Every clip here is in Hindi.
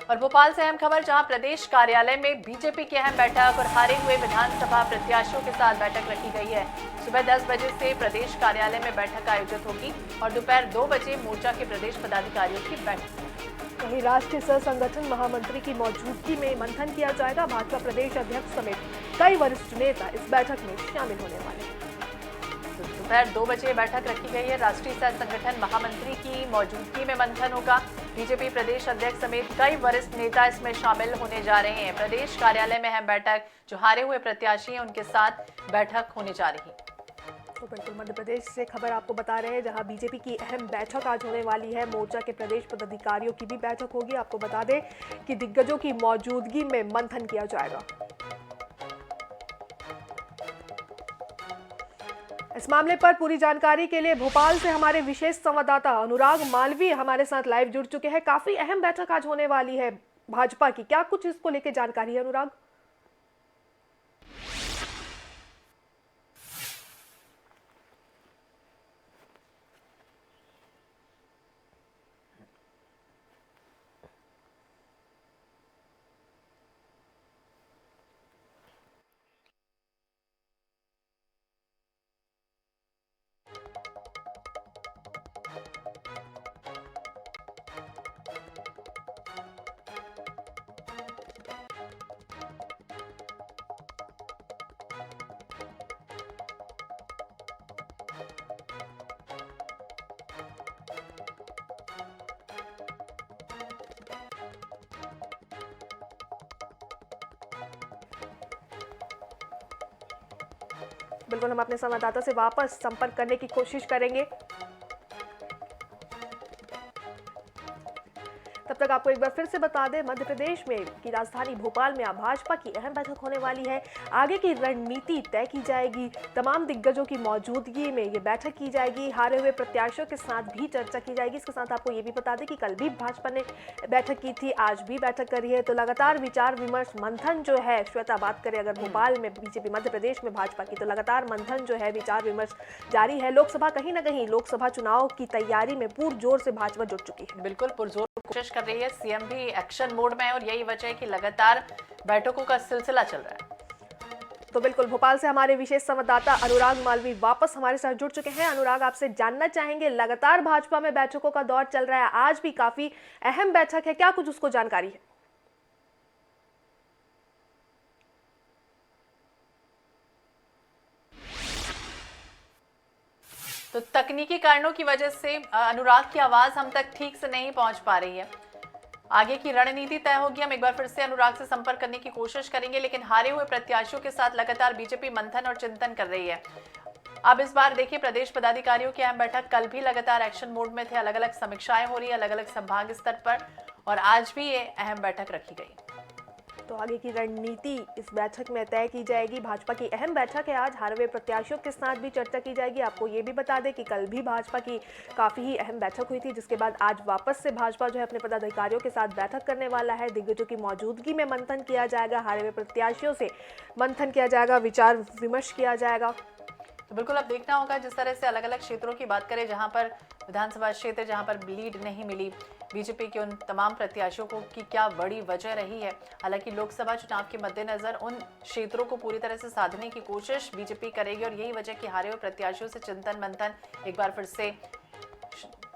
और भोपाल से अहम खबर, जहां प्रदेश कार्यालय में बीजेपी की अहम बैठक और हारे हुए विधानसभा प्रत्याशियों के साथ बैठक रखी गई है। सुबह 10 बजे से प्रदेश कार्यालय में बैठक आयोजित होगी और दोपहर 2 बजे मोर्चा के प्रदेश पदाधिकारियों की बैठक। वहीं राष्ट्रीय सह संगठन महामंत्री की मौजूदगी में मंथन किया जाएगा। भाजपा प्रदेश अध्यक्ष समेत कई वरिष्ठ नेता इस बैठक में शामिल होने वाले हैं। दोपहर 2 बजे बैठक रखी गई है। राष्ट्रीय सह संगठन महामंत्री की मौजूदगी में मंथन होगा। बीजेपी प्रदेश अध्यक्ष समेत कई वरिष्ठ नेता इसमें शामिल होने जा रहे हैं। प्रदेश कार्यालय में अहम बैठक, जो हारे हुए प्रत्याशी हैं उनके साथ बैठक होने जा रही है। तो बिल्कुल मध्य प्रदेश से खबर आपको बता रहे हैं, जहां बीजेपी की अहम बैठक आज होने वाली है। मोर्चा के प्रदेश पदाधिकारियों की भी बैठक होगी। आपको बता दें कि दिग्गजों की मौजूदगी में मंथन किया जाएगा। इस मामले पर पूरी जानकारी के लिए भोपाल से हमारे विशेष संवाददाता अनुराग मालवीय हमारे साथ लाइव जुड़ चुके हैं। काफी अहम बैठक आज होने वाली है भाजपा की, क्या कुछ इसको लेकर जानकारी है अनुराग? बिल्कुल, हम अपने संवाददाता से वापस संपर्क करने की कोशिश करेंगे। तब तक आपको एक बार फिर से बता दें, मध्य प्रदेश में की राजधानी भोपाल में भाजपा की अहम बैठक होने वाली है। आगे की रणनीति तय की जाएगी। तमाम दिग्गजों की मौजूदगी में ये बैठक की जाएगी। हारे हुए प्रत्याशियों के साथ भी चर्चा की जाएगी। इसके साथ आपको ये भी बता दें कि कल भी भाजपा ने बैठक की थी, आज भी बैठक करी है। तो लगातार विचार विमर्श मंथन जो है, श्वेता बात करें अगर भोपाल में बीजेपी, मध्य प्रदेश में भाजपा की, तो लगातार मंथन जो है, विचार विमर्श जारी है। लोकसभा कहीं ना कहीं लोकसभा चुनाव की तैयारी में पुरजोर से भाजपा जुट चुकी है। बिल्कुल पुरजोर कोशिश कर रही है। सीएम भी एक्शन मोड में है और यही वजह है कि लगातार बैठकों का सिलसिला चल रहा है। तो बिल्कुल, भोपाल से हमारे विशेष संवाददाता अनुराग मालवी वापस हमारे साथ जुड़ चुके हैं। अनुराग, आपसे जानना चाहेंगे, लगातार भाजपा में बैठकों का दौर चल रहा है, आज भी काफी अहम बैठक है, क्या कुछ उसको जानकारी है? तो तकनीकी कारणों की वजह से अनुराग की आवाज हम तक ठीक से नहीं पहुंच पा रही है। आगे की रणनीति तय होगी। हम एक बार फिर से अनुराग से संपर्क करने की कोशिश करेंगे, लेकिन हारे हुए प्रत्याशियों के साथ लगातार बीजेपी मंथन और चिंतन कर रही है। अब इस बार देखिए, प्रदेश पदाधिकारियों की अहम बैठक, कल भी लगातार एक्शन मोड में थे, अलग अलग समीक्षाएं हो रही है अलग अलग संभाग स्तर पर, और आज भी ये अहम बैठक रखी गई। तो आगे की रणनीति इस बैठक में तय की जाएगी। भाजपा की अहम बैठक है आज, हारे हुए प्रत्याशियों के साथ भी चर्चा की जाएगी। आपको ये भी बता दें कि कल भी भाजपा की काफी ही अहम बैठक हुई थी, जिसके बाद आज वापस से भाजपा जो है अपने पदाधिकारियों के साथ बैठक करने वाला है। दिग्गजों की मौजूदगी में मंथन किया जाएगा, हारे हुए प्रत्याशियों से मंथन किया जाएगा, विचार विमर्श किया जाएगा। तो बिल्कुल अब देखना होगा, जिस तरह से अलग अलग क्षेत्रों की बात करें, जहां पर विधानसभा क्षेत्र जहां पर लीड नहीं मिली बीजेपी के, उन तमाम प्रत्याशियों को की क्या बड़ी वजह रही है। हालांकि लोकसभा चुनाव के मद्देनजर उन क्षेत्रों को पूरी तरह से साधने की कोशिश बीजेपी करेगी, और यही वजह कि हारे हुए प्रत्याशियों से चिंतन मंथन एक बार फिर से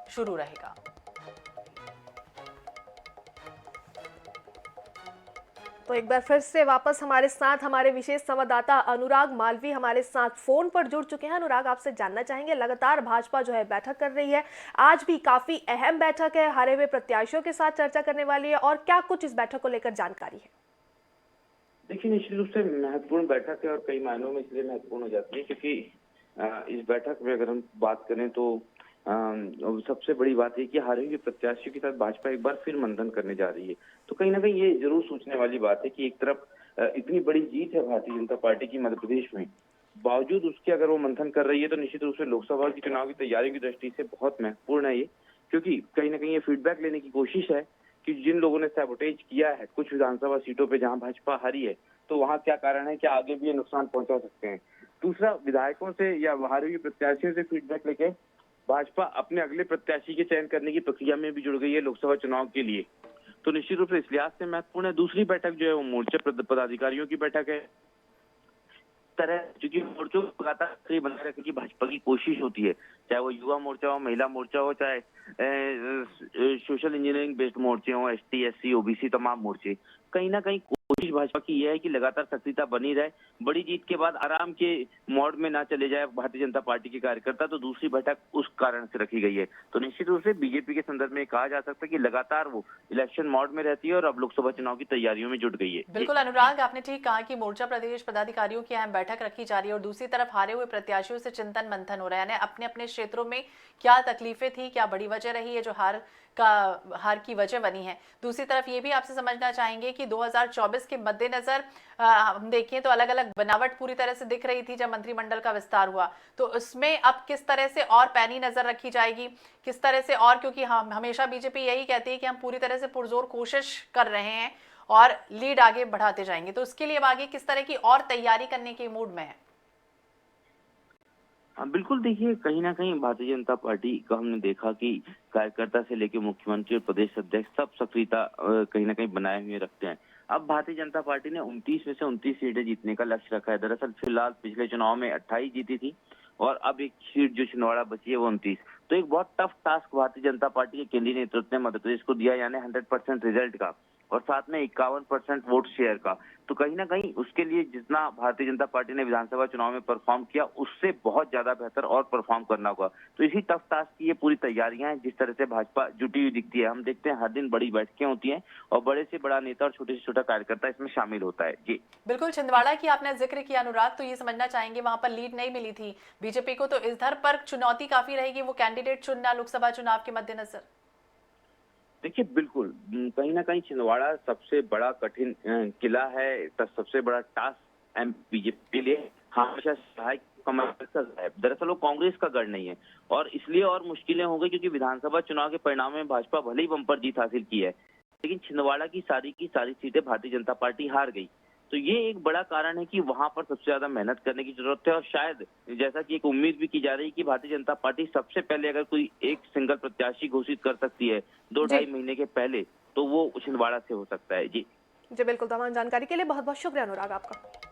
शुरू रहेगा। तो एक बार फिर से वापस हमारे साथ हमारे विशेष संवाददाता अनुराग मालवी हमारे साथ फोन पर जुड़ चुके हैं। अनुराग, आपसे जानना चाहेंगे, लगातार भाजपा जो है बैठक कर रही है, आज भी काफी अहम बैठक है, हारे हुए प्रत्याशियों के साथ चर्चा करने वाली है, और क्या कुछ इस बैठक को लेकर जानकारी है? देखिए, निश्चित रूप से महत्वपूर्ण बैठक है और कई मायनों में इसलिए महत्वपूर्ण हो जाती है क्योंकि इस बैठक में अगर हम बात करें तो सबसे बड़ी बात है कि हारे हुए प्रत्याशियों के साथ भाजपा एक बार फिर मंथन करने जा रही है। तो कहीं ना कहीं ये जरूर सोचने वाली बात है कि एक तरफ इतनी बड़ी जीत है भारतीय जनता पार्टी की मध्य प्रदेश में, बावजूद उसके अगर वो मंथन कर रही है तो निश्चित रूप से लोकसभा की चुनाव की तैयारी की दृष्टि से बहुत महत्वपूर्ण है ये, क्योंकि कहीं ना कहीं ये फीडबैक लेने की कोशिश है कि जिन लोगों ने सैबोटेज किया है कुछ विधानसभा सीटों पे जहां भाजपा हारी है, तो वहां क्या कारण है, क्या आगे भी ये नुकसान पहुंचा सकते हैं। दूसरा, विधायकों से या हारे हुए प्रत्याशियों से फीडबैक लेके भाजपा अपने अगले प्रत्याशी के चयन करने की प्रक्रिया में भी जुड़ गई है लोकसभा चुनाव के लिए। तो निश्चित रूप से इस लिहाज से महत्वपूर्ण है। दूसरी बैठक जो है वो मोर्चा पदाधिकारियों की बैठक है। तरह क्योंकि मोर्चों को लगातार सक्रिय बनाए रखने की भाजपा की कोशिश होती है, चाहे वो युवा मोर्चा हो, महिला मोर्चा हो, चाहे सोशल इंजीनियरिंग बेस्ड मोर्चे हो, एसटी, एससी, ओबीसी तमाम मोर्चे। कहीं ना कहीं कोशिश भाजपा की यह है कि लगातार सक्रियता बनी रहे, बड़ी जीत के बाद आराम के मोड में ना चले जाए भारतीय जनता पार्टी के कार्यकर्ता। तो दूसरी बैठक उस कारण से रखी गई है। तो निश्चित रूप से बीजेपी के संदर्भ में कहा जा सकता है कि लगातार वो इलेक्शन मोड में रहती है और अब लोकसभा चुनाव की तैयारियों में जुट गई है। बिल्कुल अनुराग, आपने ठीक कहा कि मोर्चा प्रदेश पदाधिकारियों की अहम बैठक रखी जा रही है और दूसरी तरफ हारे हुए प्रत्याशियों से चिंतन मंथन हो रहा है। यानी अपने अपने क्षेत्रों में क्या तकलीफें थी, क्या बड़ी वजह रही है जो हार की वजह बनी है। दूसरी तरफ ये भी आपसे समझना चाहेंगे कि 2024 के मद्देनजर हम देखें तो अलग अलग बनावट पूरी तरह से दिख रही थी जब मंत्रिमंडल का विस्तार हुआ, तो उसमें अब किस तरह से और पैनी नजर रखी जाएगी, किस तरह से और, क्योंकि हम हमेशा बीजेपी यही कहती है कि हम पूरी तरह से पुरजोर कोशिश कर रहे हैं और लीड आगे बढ़ाते जाएंगे, तो उसके लिए अब आगे किस तरह की और तैयारी करने के मूड में है? हाँ बिल्कुल, देखिए कहीं ना कहीं भारतीय जनता पार्टी का हमने देखा कि कार्यकर्ता से लेकर मुख्यमंत्री और प्रदेश अध्यक्ष सब सक्रियता कहीं ना कहीं बनाए हुए रखते हैं। अब भारतीय जनता पार्टी ने 29 में से 29 सीटें जीतने का लक्ष्य रखा है। दरअसल फिलहाल पिछले चुनाव में 28 जीती थी और अब एक सीट जो छिंदवाड़ा बची है वो 29। तो एक बहुत tough task Bharatiya Janata party के केंद्रीय नेतृत्व ने मध्य प्रदेश को दिया, यानी 100% रिजल्ट का और साथ में 51% वोट शेयर का। तो कहीं ना कहीं उसके लिए जितना भारतीय जनता पार्टी ने विधानसभा चुनाव में परफॉर्म किया उससे बहुत ज्यादा बेहतर और परफॉर्म करना होगा। तो इसी टफ टास्क की ये पूरी तैयारियां हैं जिस तरह से भाजपा जुटी हुई दिखती है। हम देखते हैं हर दिन बड़ी बैठकें होती हैं और बड़े से बड़ा नेता और छोटे से छोटा कार्यकर्ता इसमें शामिल होता है। जी बिल्कुल, छिंदवाड़ा की आपने जिक्र किया अनुराग, तो ये समझना चाहेंगे वहां पर लीड नहीं मिली थी बीजेपी को, तो इस धर पर चुनौती काफी रहेगी वो कैंडिडेट चुनना लोकसभा चुनाव के मद्देनजर। देखिए बिल्कुल, कहीं ना कहीं छिंदवाड़ा सबसे बड़ा कठिन किला है, सबसे बड़ा टास्क बीजेपी के लिए हमेशा सहायक कमल का है। दरअसल वो कांग्रेस का गढ़ नहीं है और इसलिए और मुश्किलें हो गई क्योंकि विधानसभा चुनाव के परिणाम में भाजपा भले ही बम्पर जीत हासिल की है, लेकिन छिंदवाड़ा की सारी सीटें भारतीय जनता पार्टी हार गई। तो ये एक बड़ा कारण है कि वहां पर सबसे ज्यादा मेहनत करने की जरूरत है और शायद जैसा कि एक उम्मीद भी की जा रही है कि भारतीय जनता पार्टी सबसे पहले अगर कोई एक सिंगल प्रत्याशी घोषित कर सकती है 2-2.5 महीने के पहले, तो वो छिंदवाड़ा से हो सकता है। जी जी बिल्कुल, तमाम जानकारी के लिए बहुत बहुत शुक्रिया अनुराग आपका।